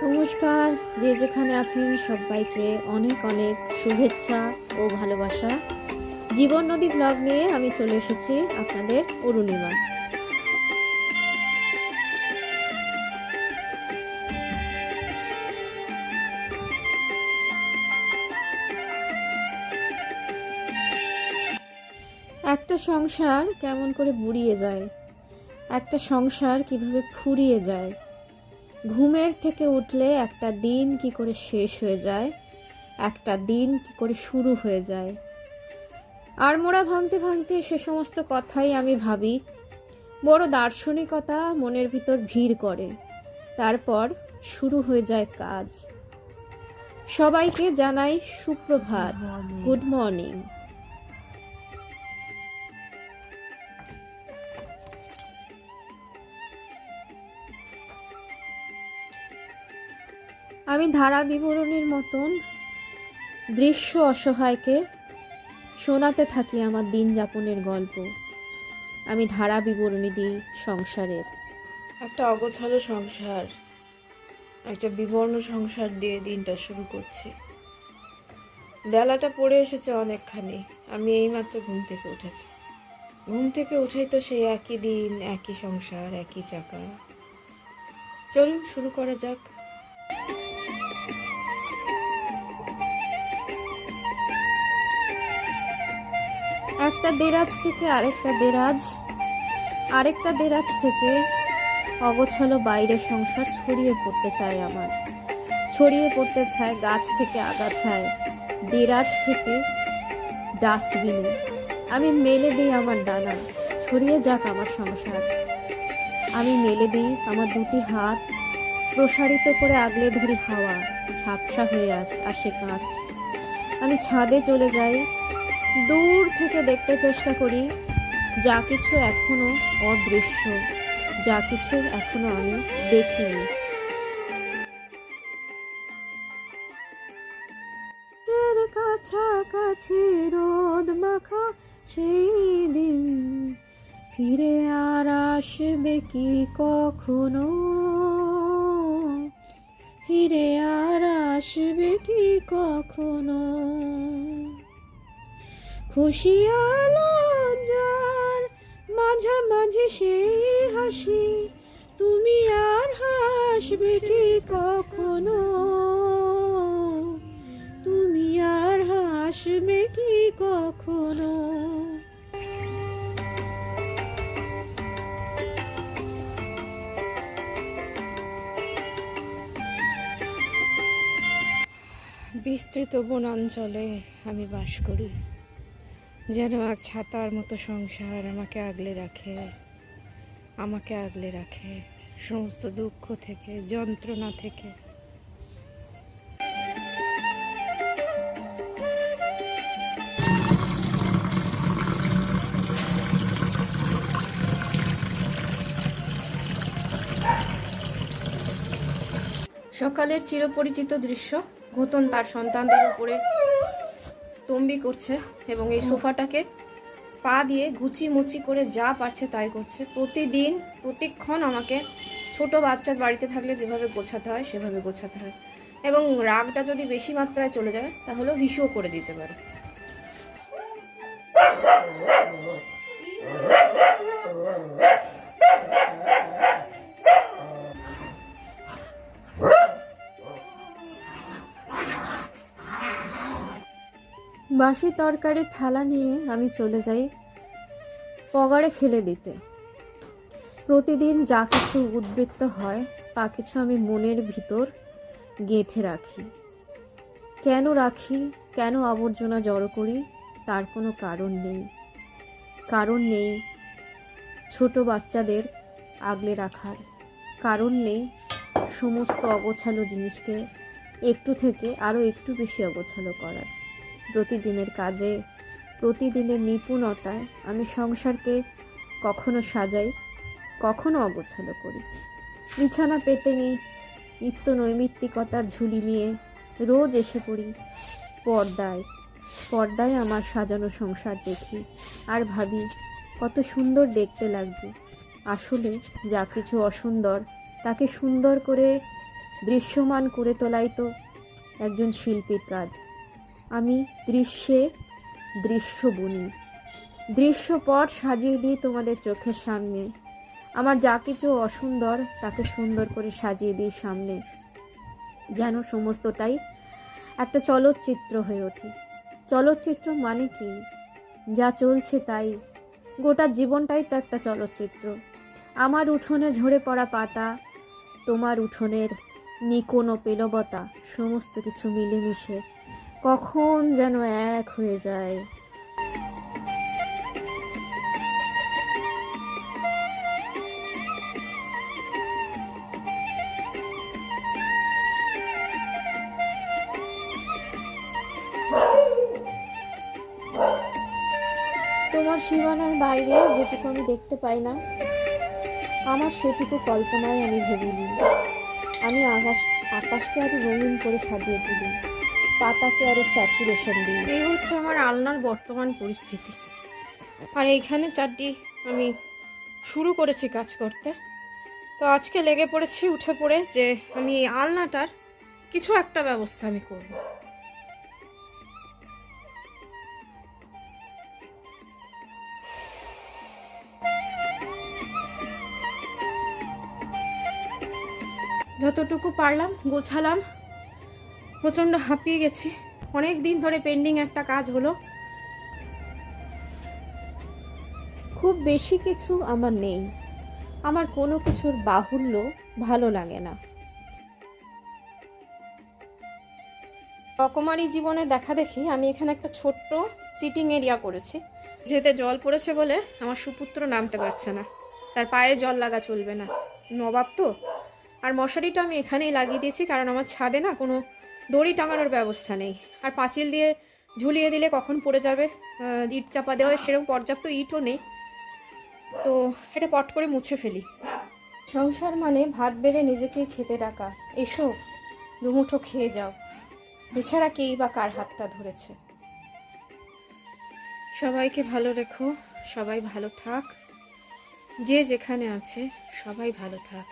নমস্কার, যে যেখানে আছেন সবাইকে অনেক অনেক শুভেচ্ছা ও ভালোবাসা। জীবন নদী ব্লগ নিয়ে আমি চলে এসেছি আপনাদের অরুণিমা। একটা সংসার কেমন করে বুড়িয়ে যায়, একটা সংসার কিভাবে ফুরিয়ে যায়, ঘুমের থেকে উঠলে একটা দিন কি করে শেষ হয়ে যায়, একটা দিন কি করে শুরু হয়ে যায়। আর মোড়া ভাঙতে ভাঙতে সে সমস্ত কথাই আমি ভাবি। বড় দার্শনিকতা মনের ভিতর ভিড় করে, তারপর শুরু হয়ে যায় কাজ। সবাইকে জানাই সুপ্রভাত, গুড মর্নিং। আমি ধারা বিবরণীর মতন দৃশ্য অসহায়কে শোনাতে থাকি আমার দিন যাপনের গল্প। আমি ধারা বিবরণী দিই সংসারের। একটা অগোছালো সংসার, একটা বিবর্ণ সংসার দিয়ে দিনটা শুরু করছি। বেলাটা পড়ে এসেছে অনেকখানি। আমি এইমাত্র ঘুম থেকে উঠেছি। ঘুম থেকে উঠেই তো সেই একই দিন, একই সংসার, একই চাকা। চলুন শুরু করা যাক। একটা দেরাজ থেকে আরেকটা দেরাজ, আরেকটা দেরাজ থেকে অগোছালো বাইরের সংসার ছড়িয়ে পড়তে চায় আমার। ছড়িয়ে পড়তে চায় গাছ থেকে আগাছায়, দেরাজ থেকে ডাস্টবিনে। আমি মেলে দিই আমার ডানা, ছড়িয়ে যাক আমার সংসার। আমি মেলে দিই আমার দুটি হাত, প্রসারিত করে আগলে ধরি হাওয়া, ঝাপসা হয়ে আসে কাঁচ। আমি ছাদে চলে যাই, দূর থেকে দেখতে চেষ্টা করি যা কিছু এখনো অদৃশ্য, যা কিছু এখনো আমি দেখিনি। এর কাছাকাছি রোদ মাখা সেই দিন ফিরে আর আসবে কি কখনো, ফিরে আর আসবে কি কখনো। খুশি আর লজ্জার মাঝামাঝি সেই হাসি, তুমি আর হাসবে কি কখনো, তুমি আর হাসবে কি কখনো। বিস্তৃত বনাঞ্চলে আমি বাস করি, যেন এক ছাতার মতো সংসার আমাকে আগলে রাখে, আমাকে আগলে রাখে সমস্ত দুঃখ থেকে, যন্ত্রণা থেকে। সকালের চিরপরিচিত দৃশ্য, ঘোতন তার সন্তানদের উপরে তম্বি করছে এবং এই সোফাটাকে পা দিয়ে গুচি মুচি করে যা পারছে তাই করছে। প্রতিদিন প্রতিক্ষণ আমাকে ছোট বাচ্চা বাড়িতে থাকলে যেভাবে গোছাতে হয় সেভাবে গোছাতে হয়, এবং রাগটা যদি বেশি মাত্রায় চলে যায় তাহলেও হিসুও করে দিতে পারে। বাসি তরকারির থালা নিয়ে আমি চলে যাই পগারে ফেলে দিতে। প্রতিদিন যা কিছু উদ্বৃত্ত হয় তা কিছু আমি মনের ভিতর গেঁথে রাখি। কেন রাখি, কেন আবর্জনা জড়ো করি, তার কোনো কারণ নেই। কারণ নেই ছোট বাচ্চাদের আগলে রাখার, কারণ নেই সমস্ত অগোছালো জিনিসকে একটু থেকে আরও একটু বেশি অগোছালো করার। প্রতিদিনের কাজে, প্রতিদিনের নিপুণতায় আমি সংসারকে কখনো সাজাই, কখনো অগোছালো করি। বিছানা পেতে নিই, নিত্য নৈমিত্তিকতার ঝুলি নিয়ে রোজ এসে পড়ি পর্দায়। পর্দায় আমার সাজানো সংসার দেখি আর ভাবি কত সুন্দর দেখতে লাগছে। আসলে যা কিছু অসুন্দর তাকে সুন্দর করে দৃশ্যমান করে তোলাই তো একজন শিল্পীর কাজ। আমি দৃশ্যে দৃশ্য বুনি, দৃশ্যপট সাজিয়ে দিই তোমাদের চোখের সামনে। আমার যা কিছু অসুন্দর তাকে সুন্দর করে সাজিয়ে দিই সামনে, যেন সমস্তটাই একটা চলচ্চিত্র হয়ে ওঠে। চলচ্চিত্র মানে কি? যা চলছে তাই, গোটা জীবনটাই তো একটা চলচ্চিত্র। আমার উঠোনে ঝরে পড়া পাতা, তোমার উঠোনের নিকোন পেলবতা, সমস্ত কিছু মিলেমিশে কখন যেন এক হয়ে যায়। তোমার সীমানার বাইরে যেটুকু আমি দেখতে পাই না, আমার সেটুকু কল্পনায় আমি ভেবে নিই। আমি আকাশকে আরো রঙিন করে সাজিয়ে তুলি, পাতাকে আরো স্যাচুরেশন দিই। এই হচ্ছে আমার আলনার বর্তমান পরিস্থিতি। আর এইখানে চারটি আমি শুরু করেছি কাজ করতে। তো আজকে লেগে পড়েছি উঠে পড়ে যে আমি এই আলনাটার কিছু একটা ব্যবস্থা আমি করব। যতটুকু পারলাম গোছালাম, প্রচণ্ড হাঁপিয়ে গেছি। অনেক দিন ধরে পেন্ডিং একটা কাজ হলো। খুব বেশি কিছু আমার নেই, আমার কোনো কিছুর বাহুল্য ভালো লাগে না। রকমারি জীবনে দেখা দেখি আমি এখানে একটা ছোট্ট সিটিং এরিয়া করেছি। যেতে জল পড়েছে বলে আমার সুপুত্র নামতে পারছে না, তার পায়ে জল লাগা চলবে না, নবাব তো। আর মশারিটা আমি এখানেই লাগিয়ে দিয়েছি, কারণ আমার ছাদে না কোনো দড়ি টাঙানোর ব্যবস্থা নেই। আর পাঁচিল দিয়ে ঝুলিয়ে দিলে কখন পড়ে যাবে, ইট চাপা দেওয়া সেরকম পর্যাপ্ত ইটও নেই। তো এটা পট করে মুছে ফেলি। সংসার মানে ভাত বেড়ে নিজেকে খেতে ডাকা, এসো দুমুঠো খেয়ে যাও, এছাড়া কেই বা কার হাতটা ধরেছে। সবাইকে ভালো রেখো, সবাই ভালো থাক, যে যেখানে আছে সবাই ভালো থাক।